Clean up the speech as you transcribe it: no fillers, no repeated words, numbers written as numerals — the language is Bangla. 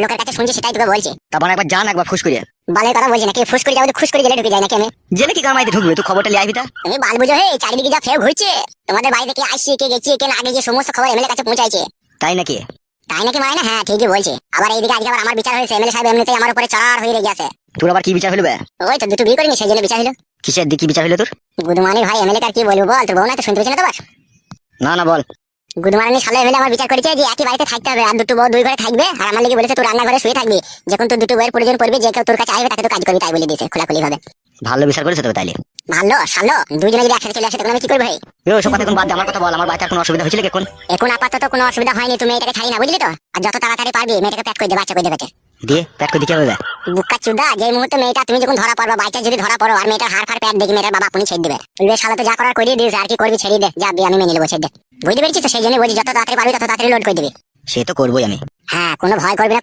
লোকের কাছে শুনছি সেটাই তোকে বলছি। তারপর একবার জান একবার ফুস করিয়া বালের কথা বলছি নাকি? ফুস করে যাবো খুশ করে জেলে ঢুকে যায় নাকি আমি? জেলে কি কামাইতে ঢুকবে? তুই খবরটা লিয়ে আইবি তা। তুমি বাল বুঝো হে, চারিদিকে যা ফেক ঘুরছে, তোমাদের বাড়ি থেকে আসছি কে গেছি কে না গেছে সমস্ত খবর এমএলএ কাছে পৌঁছাইছে। তাই নাকি? তাই নাকি মানে না? হ্যাঁ ঠিকই বলছে। আবার এইদিকে আজকে আবার আমার বিচার হয়েছে, এমএলএ সাহেব এমনিতেই আমার উপরে চড়ার হয়ে লেগে আছে। তোর আবার কি বিচার হইলো বে? ওই তো দুটো বিয়ে করিনি সেই জন্য বিচার হলো। কিসের দিকে বিচার হইলো তোর? গুদমানির ভাই এমএলএ কার কি বলবো বল, তোর বউ না তো শুনতে পেয়েছে না তোমার? না না বল। গুদমানি সালে এমএলএ আমার বিচার করেছে যে একই বাড়িতে থাকতে হবে, আর দুটো বউ দুই ঘরে থাকবে, আর আমার লেগে বলেছে তোর রান্নাঘরে শুয়ে থাকবি, যখন তোর দুটো বউয়ের প্রয়োজন পড়বে যে কেউ তোর কাছে আসবে তাকে তো কাজ করবি, তাই বলে দিয়েছে খোলাখুলি ভাবে। ভালো বিচার করেছে তবে তাইলে। ভালো সালো দুজনে যদি একসাথে চলে আসে তখন আমি কি করবো ভাই? ওসব কথা এখন বাদ দে, আমার কথা বল। আমার বাচ্চার কোনো অসুবিধা হয়েছিল কি এখন? এখন আপাতত কোনো অসুবিধা হয়নি, তুমি এটাকে ছাড়ি না বুঝলি তো? আর যত তাড়াতাড়ি পারবি মেয়েটাকে প্যাক করে দে, বাচ্চা করে দেবে। দিয়ে প্যাট করে দিতে হবে বে? বুকা চুদা, যে মুহূর্তে মেয়েটা তুমি যখন ধরা পড়বা, বাচ্চা যদি ধরা পড়ো আর মেয়েটার হাড় ফাড় প্যাট দেখি মেয়েটার বাবা আপনি ছেড়ে দেবে। বলবে শালা তো যা করার করিয়ে দিস, আর কি করবি ছেড়ে দে, যা আমি মেনে নেবো, ছেড়ে দে। বুঝতে পেরেছিস তো? সেই জন্য বলছি যত তাড়াতাড়ি পারবি তত তাড়াতাড়ি লোড করে দিবি। সে তো করবোই আমি। হ্যাঁ কোনো ভয় করবি না।